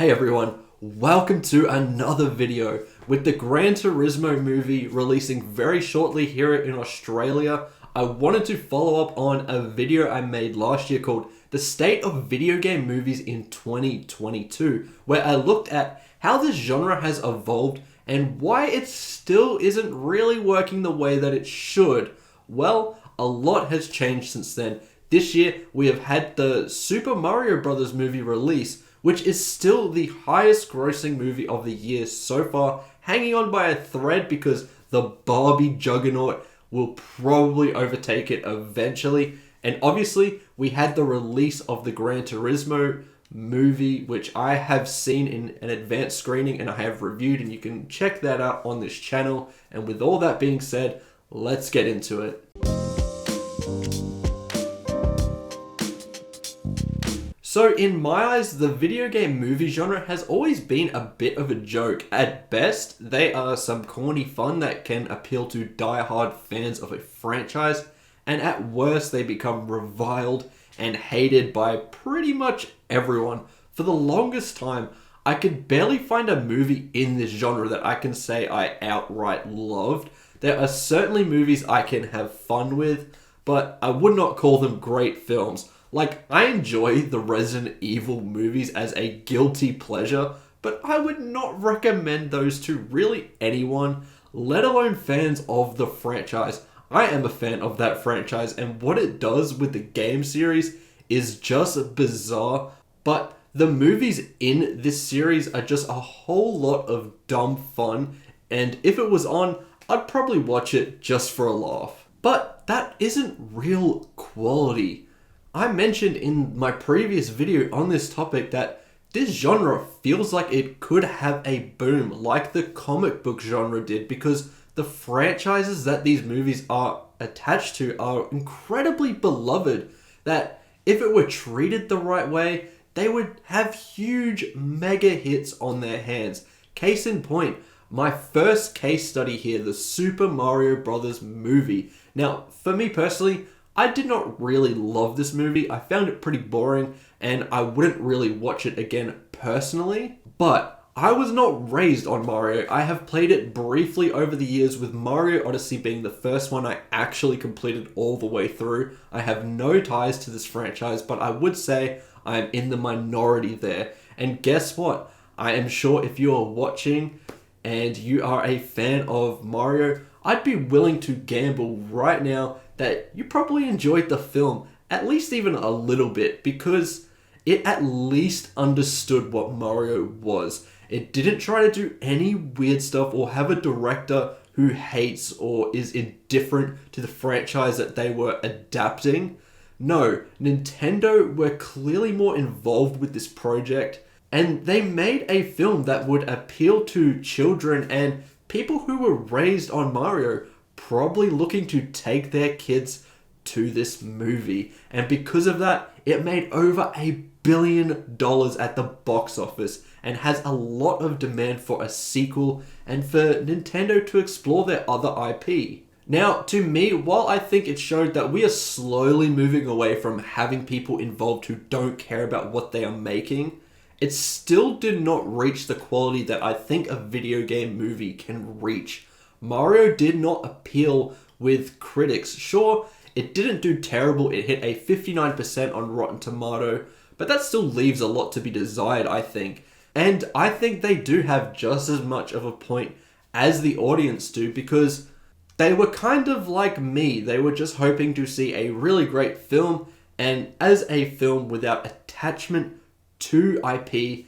Hey everyone, welcome to another video. With the Gran Turismo movie releasing very shortly here in Australia, I wanted to follow up on a video I made last year called The State of Video Game Movies in 2022, where I looked at how this genre has evolved and why it still isn't really working the way that it should. Well, a lot has changed since then. This year, we have had the Super Mario Bros. Movie release, which is still the highest grossing movie of the year so far, hanging on by a thread because the Barbie juggernaut will probably overtake it eventually. And obviously, we had the release of the Gran Turismo movie, which I have seen in an advanced screening and I have reviewed, and you can check that out on this channel. And with all that being said, let's get into it. So in my eyes, the video game movie genre has always been a bit of a joke. At best, they are some corny fun that can appeal to die-hard fans of a franchise, and at worst, they become reviled and hated by pretty much everyone. For the longest time, I could barely find a movie in this genre that I can say I outright loved. There are certainly movies I can have fun with, but I would not call them great films. Like, I enjoy the Resident Evil movies as a guilty pleasure, but I would not recommend those to really anyone, let alone fans of the franchise. I am a fan of that franchise, and what it does with the game series is just bizarre, but the movies in this series are just a whole lot of dumb fun, and if it was on, I'd probably watch it just for a laugh. But that isn't real quality. I mentioned in my previous video on this topic that this genre feels like it could have a boom like the comic book genre did, because the franchises that these movies are attached to are incredibly beloved, that if it were treated the right way, they would have huge mega hits on their hands. Case in point, my first case study here, the Super Mario Bros. Movie. Now, for me personally, I did not really love this movie. I found it pretty boring and I wouldn't really watch it again personally. But I was not raised on Mario. I have played it briefly over the years, with Mario Odyssey being the first one I actually completed all the way through. I have no ties to this franchise, but I would say I am in the minority there. And guess what? I am sure if you are watching and you are a fan of Mario, I'd be willing to gamble right now that you probably enjoyed the film, at least even a little bit, because it at least understood what Mario was. It didn't try to do any weird stuff or have a director who hates or is indifferent to the franchise that they were adapting. No, Nintendo were clearly more involved with this project, and they made a film that would appeal to children and people who were raised on Mario, probably looking to take their kids to this movie. And because of that, it made over $1 billion at the box office and has a lot of demand for a sequel and for Nintendo to explore their other IP. Now, to me, while I think it showed that we are slowly moving away from having people involved who don't care about what they are making, it still did not reach the quality that I think a video game movie can reach. Mario did not appeal with critics. Sure, it didn't do terrible. It hit a 59% on Rotten Tomato, but that still leaves a lot to be desired, I think. And I think they do have just as much of a point as the audience do, because they were kind of like me. They were just hoping to see a really great film, and as a film without attachment to IP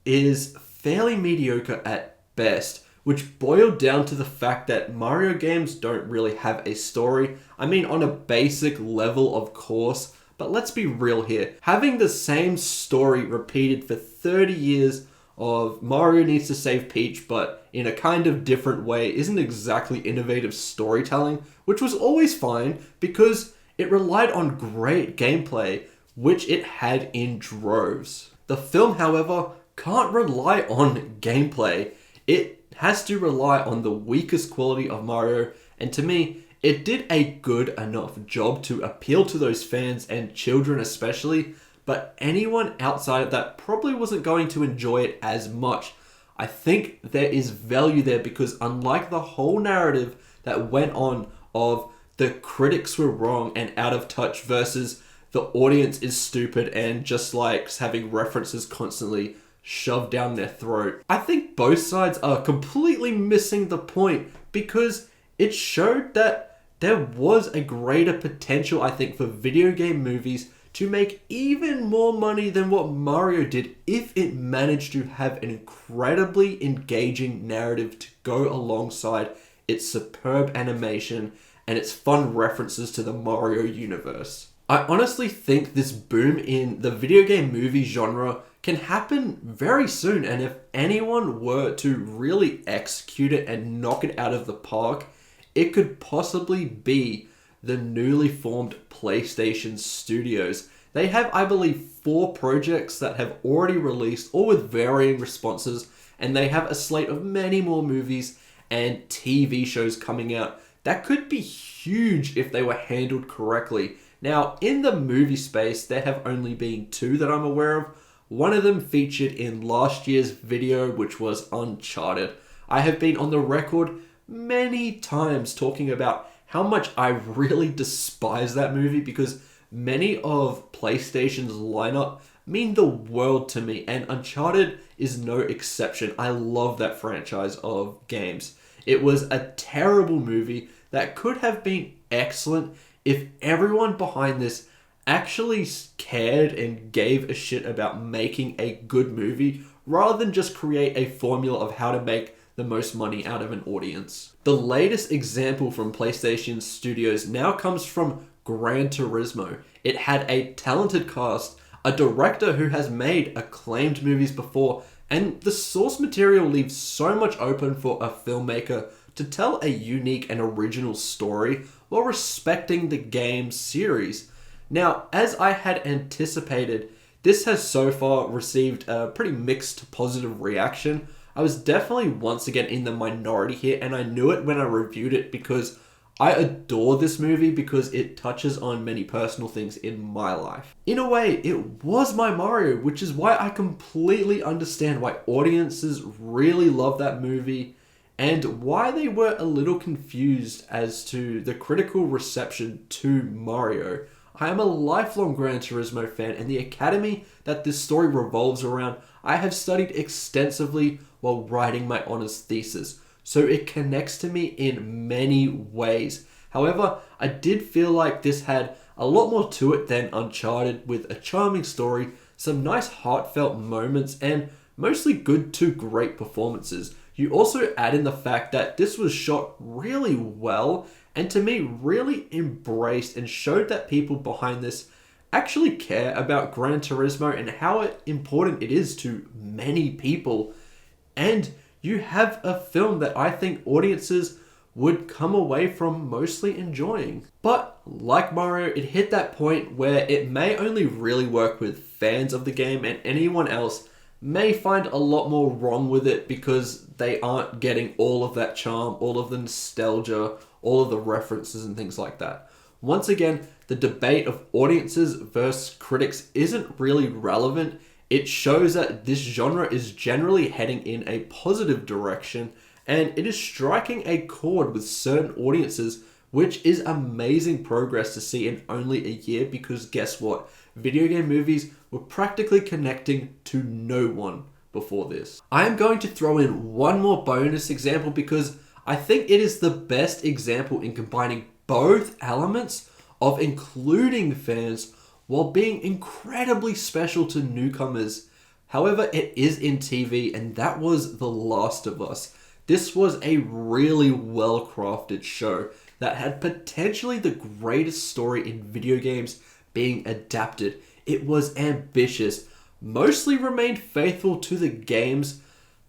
is fairly mediocre at best, which boiled down to the fact that Mario games don't really have a story. I mean, on a basic level, of course, but let's be real here. Having the same story repeated for 30 years of Mario needs to save Peach, but in a kind of different way, isn't exactly innovative storytelling, which was always fine because it relied on great gameplay, which it had in droves. The film, however, can't rely on gameplay. It has to rely on the weakest quality of Mario, and to me, it did a good enough job to appeal to those fans and children especially, but anyone outside of that probably wasn't going to enjoy it as much. I think there is value there because unlike the whole narrative that went on of the critics were wrong and out of touch versus the audience is stupid and just likes having references constantly shoved down their throat, I think both sides are completely missing the point because it showed that there was a greater potential, I think, for video game movies to make even more money than what Mario did if it managed to have an incredibly engaging narrative to go alongside its superb animation and its fun references to the Mario universe. I honestly think this boom in the video game movie genre can happen very soon, and if anyone were to really execute it and knock it out of the park, it could possibly be the newly formed PlayStation Studios. They have, I believe, 4 projects that have already released, all with varying responses, and they have a slate of many more movies and TV shows coming out that could be huge if they were handled correctly. Now, in the movie space, there have only been 2 that I'm aware of. One of them featured in last year's video, which was Uncharted. I have been on the record many times talking about how much I really despise that movie because many of PlayStation's lineup mean the world to me, and Uncharted is no exception. I love that franchise of games. It was a terrible movie that could have been excellent if everyone behind this actually cared and gave a shit about making a good movie rather than just create a formula of how to make the most money out of an audience. The latest example from PlayStation Studios now comes from Gran Turismo. It had a talented cast, a director who has made acclaimed movies before, and the source material leaves so much open for a filmmaker to tell a unique and original story while respecting the game's series. Now, as I had anticipated, this has so far received a pretty mixed positive reaction. I was definitely once again in the minority here, and I knew it when I reviewed it because I adore this movie because it touches on many personal things in my life. In a way, it was my Mario, which is why I completely understand why audiences really love that movie and why they were a little confused as to the critical reception to Mario. I am a lifelong Gran Turismo fan, and the academy that this story revolves around, I have studied extensively while writing my honors thesis, so it connects to me in many ways. However, I did feel like this had a lot more to it than Uncharted, with a charming story, some nice heartfelt moments, and mostly good to great performances. You also add in the fact that this was shot really well, and to me really embraced and showed that people behind this actually care about Gran Turismo and how important it is to many people. And you have a film that I think audiences would come away from mostly enjoying. But like Mario, it hit that point where it may only really work with fans of the game, and anyone else may find a lot more wrong with it because they aren't getting all of that charm, all of the nostalgia, all of the references and things like that. Once again, the debate of audiences versus critics isn't really relevant. It shows that this genre is generally heading in a positive direction, and it is striking a chord with certain audiences, which is amazing progress to see in only a year because guess what? Video game movies were practically connecting to no one before this. I am going to throw in one more bonus example because I think it is the best example in combining both elements of including fans while being incredibly special to newcomers. However, it is in TV, and that was The Last of Us. This was a really well-crafted show that had potentially the greatest story in video games being adapted. It was ambitious, mostly remained faithful to the games,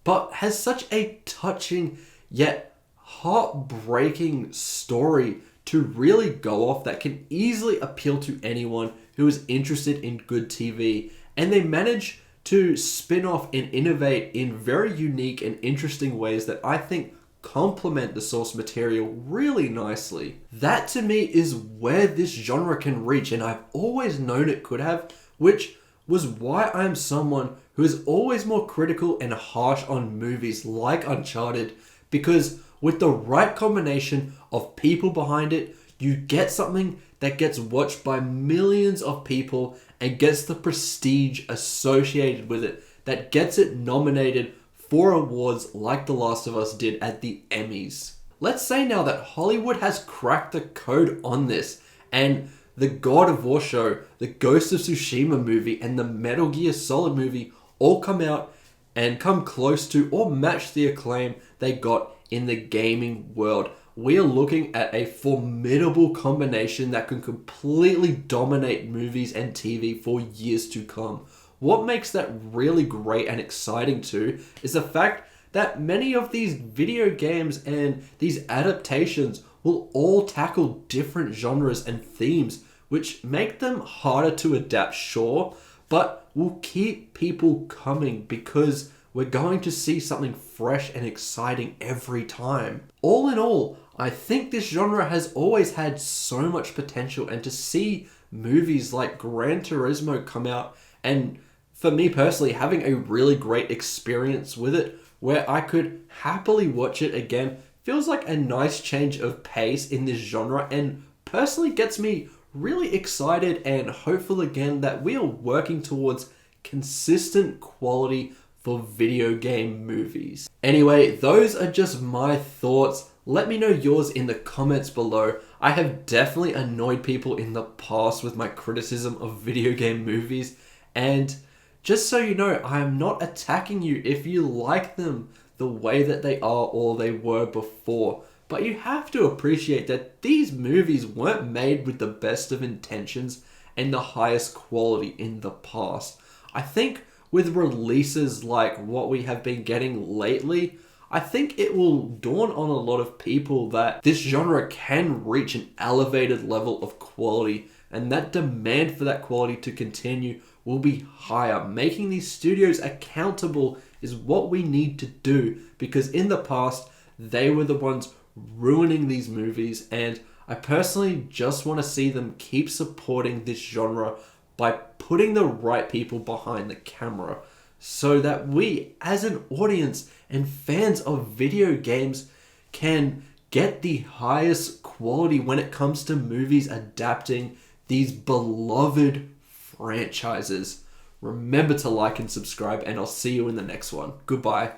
but has such a touching yet heartbreaking story to really go off that can easily appeal to anyone who is interested in good TV. And they manage to spin off and innovate in very unique and interesting ways that I think complement the source material really nicely. That to me is where this genre can reach, and I've always known it could have, which was why I am someone who is always more critical and harsh on movies like Uncharted, because with the right combination of people behind it, you get something that gets watched by millions of people and gets the prestige associated with it, that gets it nominated for awards like The Last of Us did at the Emmys. Let's say now that Hollywood has cracked the code on this, and the God of War show, the Ghost of Tsushima movie, and the Metal Gear Solid movie all come out and come close to or match the acclaim they got in the gaming world. We are looking at a formidable combination that can completely dominate movies and TV for years to come. What makes that really great and exciting too is the fact that many of these video games and these adaptations will all tackle different genres and themes, which make them harder to adapt, sure, but will keep people coming because we're going to see something fresh and exciting every time. All in all, I think this genre has always had so much potential, and to see movies like Gran Turismo come out, and for me personally, having a really great experience with it, where I could happily watch it again, feels like a nice change of pace in this genre, and personally gets me really excited and hopeful again that we are working towards consistent quality for video game movies. Anyway, those are just my thoughts. Let me know yours in the comments below. I have definitely annoyed people in the past with my criticism of video game movies, and just so you know, I am not attacking you if you like them the way that they are or they were before. But you have to appreciate that these movies weren't made with the best of intentions and the highest quality in the past. I think with releases like what we have been getting lately, I think it will dawn on a lot of people that this genre can reach an elevated level of quality, and that demand for that quality to continue will be higher. Making these studios accountable is what we need to do, because in the past, they were the ones ruining these movies, and I personally just want to see them keep supporting this genre by putting the right people behind the camera, so that we as an audience and fans of video games can get the highest quality when it comes to movies adapting these beloved franchises. Remember to like and subscribe, and I'll see you in the next one. Goodbye.